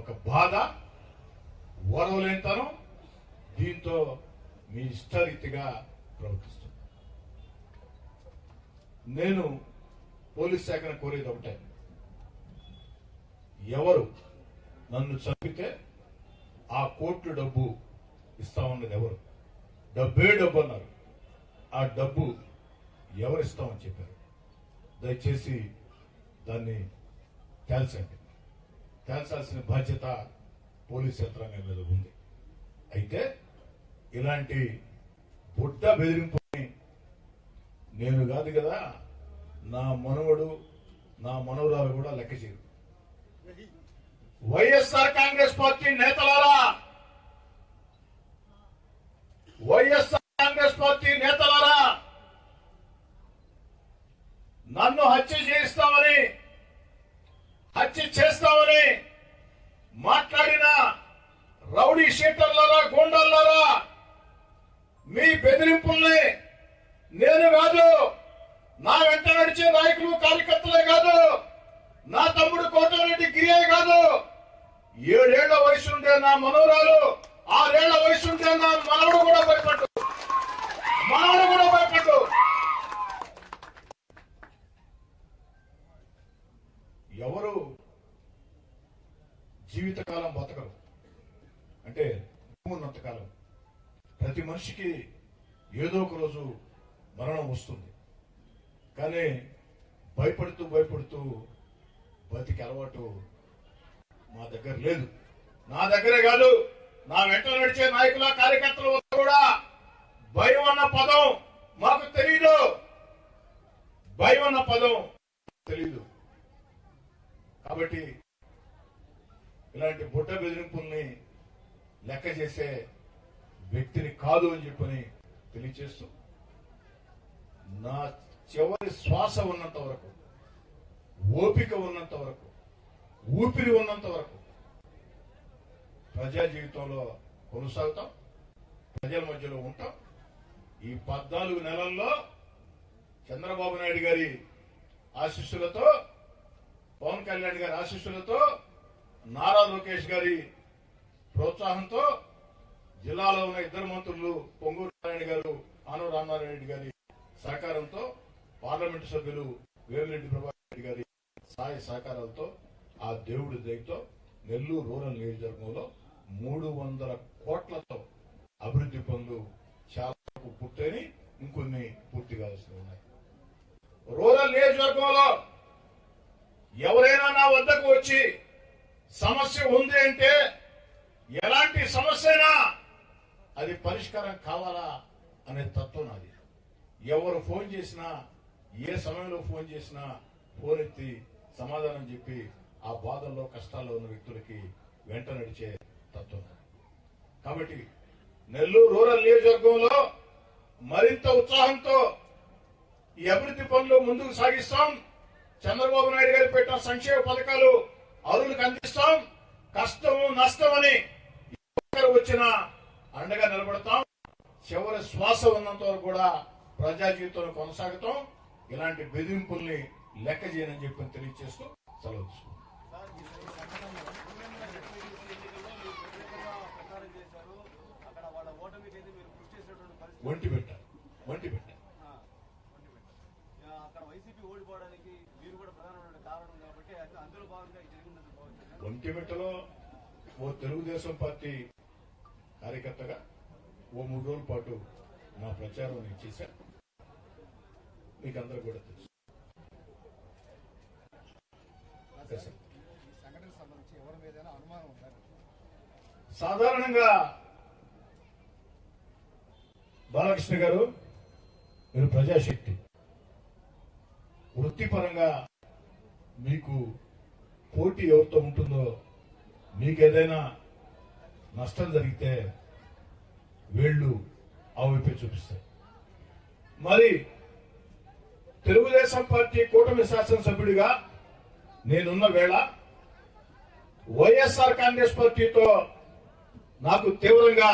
ఒక బాధ, ఓర్వలేనితనం, దీంతో మీ ఇష్టరీతిగా ప్రవర్తిస్తుంది. నేను పోలీస్ శాఖను కోరేది ఒకటే, ఎవరు నన్ను చంపితే ఆ కోర్టు డబ్బు ఇస్తామన్నది ఎవరు? డబ్బే డబ్బు అన్నారు. ఆ డబ్బు ఎవరు ఇస్తామని చెప్పారు? దయచేసి దాన్ని తేల్చండి. తేల్చాల్సిన బాధ్యత పోలీస్ యంత్రాంగం మీద ఉంది. అయితే ఇలాంటి బుడ్డ బెదిరింపుని నేను కాదు కదా, నా మనవడు నా మనవరాలు కూడా లెక్క చేయరు. వైఎస్ఆర్ కాంగ్రెస్ పార్టీ నేతలారా, వైఎస్ఆర్ కాంగ్రెస్ పార్టీ నేతలారా, నన్ను హత్య చేస్తామని మాట్లాడిన రౌడీ షీటర్లారా, గూండాలారా, మీ బెదిరింపుల్ని నేను కాదు, నా వెంట నడిచే నాయకులు కార్యకర్తలే కాదు, నా తమ్ముడు కోటరెడ్డి గిరియే కాదు, 7 ఏళ్ల వయసుండే నా మనవరాలు, 6 ఏళ్ల వయసుండే నా మనవడు కూడా భయపడ్డు. ఎవరు జీవితకాలం బతకరు అంటే ఉన్నంతకాలం ప్రతి మనిషికి ఏదో ఒక రోజు మరణం వస్తుంది. కానీ భయపడుతూ బతికి అలవాటు మా దగ్గర లేదు. నా దగ్గరే కాదు, నా వెంట నడిచే నాయకుల కార్యకర్తలు కూడా భయం అన్న పదం మాకు తెలియదు. భయం అన్న పదం తెలియదు. కాబట్టి ఇలాంటి బుట్ట బెదిరింపుల్ని లెక్క చేసే వ్యక్తిని కాదు అని చెప్పని తెలియచేస్తూ, నా చివరి శ్వాస ఉన్నంత వరకు, ఓపిక ఉన్నంత వరకు, ఊపిరి ఉన్నంత వరకు ప్రజా జీవితంలో కొనసాగుతాం, ప్రజల మధ్యలో ఉంటాం. ఈ 14 నెలల్లో చంద్రబాబు నాయుడు గారి ఆశీస్సులతో, పవన్ కళ్యాణ్ గారి ఆశీస్సులతో, నారా లోకేష్ గారి ప్రోత్సాహంతో, జిల్లాలో ఉన్న 2 మంత్రులు పొంగూరు నారాయణ గారు, ఆనవ రామారెడ్డి గారి సహకారంతో, పార్లమెంటు సభ్యులు వేమిరెడ్డి ప్రభాకర్ రెడ్డి గారి సహాయ సహకారాలతో, ఆ దేవుడి దయతో నెల్లూరు రూరల్ నియోజకవర్గంలో 300 కోట్లతో అభివృద్ధి పనులు చాలా పూర్తయినాయి, ఇంకొన్ని పూర్తి కావాల్సి ఉన్నాయి. రూరల్ నియోజకవర్గంలో ఎవరైనా నా వద్దకు వచ్చి సమస్య ఉంది అంటే, ఎలాంటి సమస్య అయినా అది పరిష్కారం కావాలా అనే తత్వం నాది. ఎవరు ఫోన్ చేసినా, ఏ సమయంలో ఫోన్ చేసినా ఫోన్ ఎత్తి సమాధానం చెప్పి ఆ బాధల్లో కష్టాల్లో ఉన్న వ్యక్తులకి వెంట నడిచే తత్వం. కాబట్టి నెల్లూరు రూరల్ నియోజకవర్గంలో మరింత ఉత్సాహంతో ఈ అభివృద్ధి పనులు ముందుకు సాగిస్తాం. చంద్రబాబు నాయుడు గారు పెట్టిన సంక్షేమ పథకాలు అరువులకు అందిస్తాం. కష్టము నష్టమని వచ్చిన అండగా నిలబడతాం. చివరి శ్వాస ఉన్నంత వరకు కూడా ప్రజా జీవితంలో కొనసాగుతాం. ఇలాంటి బెదిరింపుల్ని లెక్క చేయనని చెప్పి తెలియజేస్తూ సెలవు తీసుకుంటాం. ఒంటి పెట్ట ఒంటిమిట్టలో ఓ తెలుగుదేశం పార్టీ కార్యకర్తగా ఓ 3 రోజుల పాటు నా ప్రచారం నేను చేశాను. మీకు అందరూ కూడా తెలుసు. సాధారణంగా బాలకృష్ణ గారు, మీరు ప్రజాశక్తి, వృత్తిపరంగా మీకు పోటీ ఎవరితో ఉంటుందో, మీకేదైనా నష్టం జరిగితే వేళ్లు ఆ వైపే చూపిస్తాయి. మరి తెలుగుదేశం పార్టీ కూటమి శాసనసభ్యుడిగా నేనున్న వేళ వైఎస్ఆర్ కాంగ్రెస్ పార్టీతో నాకు తీవ్రంగా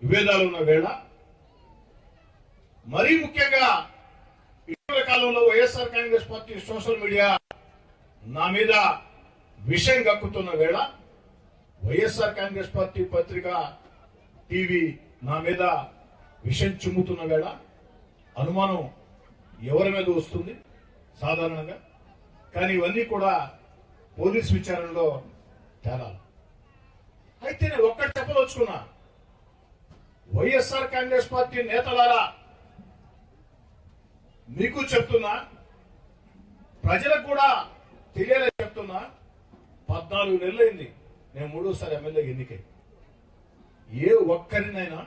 విభేదాలు ఉన్న వేళ, మరీ ముఖ్యంగా ఇటీవల కాలంలో YSR Congress party social media నా మీద విషయం కక్కుతున్న వేళ వైఎస్ఆర్ కాంగ్రెస్ పార్టీ పత్రిక టీవీ నా మీద విషయం చుమ్ముతున్న వేళ అనుమానం ఎవరి మీద వస్తుంది సాధారణంగా. కానీ ఇవన్నీ కూడా పోలీస్ విచారణలో తేలాలి. అయితే నేను ఒక్కటి చెప్పదలుచుకున్నా, వైఎస్ఆర్ కాంగ్రెస్ పార్టీ నేతలారా మీకు చెప్తున్నా, ప్రజలకు కూడా తెలియాలని చెప్తున్నా, 14 నెలలైంది నేను 3వ ఎమ్మెల్యే ఎన్నికై. ఏ ఒక్కరినైనా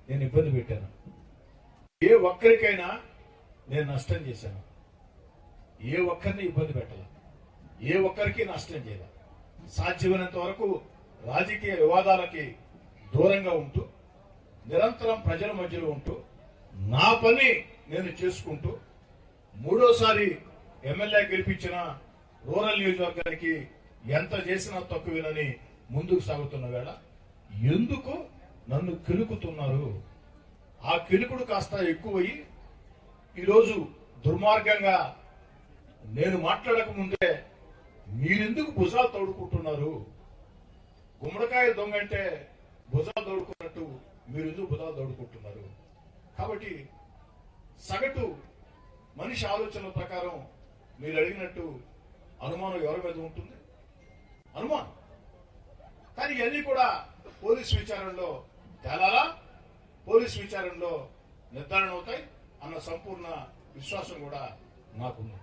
నేను ఇబ్బంది పెట్టాను, ఏ ఒక్కరికైనా నేను నష్టం చేశాను, ఏ ఒక్కరిని ఇబ్బంది పెట్టాల, ఏ ఒక్కరికి నష్టం చేయాల. సాధ్యమైనంత వరకు రాజకీయ వివాదాలకి దూరంగా ఉంటూ నిరంతరం ప్రజల మధ్యలో ఉంటూ నా పని నేను చేసుకుంటూ 3వసారి ఎమ్మెల్యే గెలిపించిన రూరల్ నియోజకవర్గానికి ఎంత చేసినా తక్కువేనని ముందుకు సాగుతున్న వేళ ఎందుకు నన్ను కిలుకుతున్నారు? ఆ కిలుకుడు కాస్త ఎక్కువయ్యి ఈరోజు దుర్మార్గంగా నేను మాట్లాడక ముందే మీరెందుకు భుజాలు తోడుకుంటున్నారు? గుమ్మడికాయ దొంగ అంటే భుజాలు తోడుకున్నట్టు మీరెందుకు భుజాలు తోడుకుంటున్నారు? కాబట్టి సగటు మనిషి ఆలోచనల ప్రకారం మీరు అడిగినట్టు అనుమానం ఎవరి మీద ఉంటుంది? అనుమానం. కానీ ఇవన్నీ కూడా పోలీస్ విచారణలో తేలాలా, పోలీస్ విచారణలో నిర్ధారణ అవుతాయి అన్న సంపూర్ణ విశ్వాసం కూడా నాకుంది.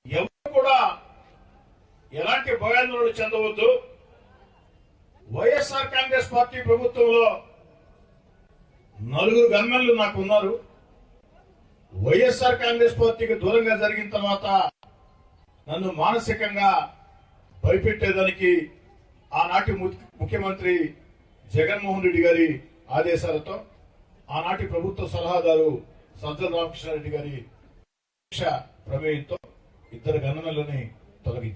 ఎవరు కూడా ఎలాంటి భయాందోళన చెందవద్దు. వైఎస్ఆర్ కాంగ్రెస్ పార్టీ ప్రభుత్వంలో 4 గన్మెన్లు నాకు ఉన్నారు. వైఎస్ఆర్ కాంగ్రెస్ పార్టీకి దూరంగా జరిగిన తర్వాత నన్ను మానసికంగా భయపెట్టేదానికి ఆనాటి ముఖ్యమంత్రి జగన్మోహన్ రెడ్డి గారి ఆదేశాలతో ఆనాటి ప్రభుత్వ సలహాదారు సజ్జల రామకృష్ణారెడ్డి గారి ప్రమేయంతో 2 గన్మెన్లని తొలగించారు.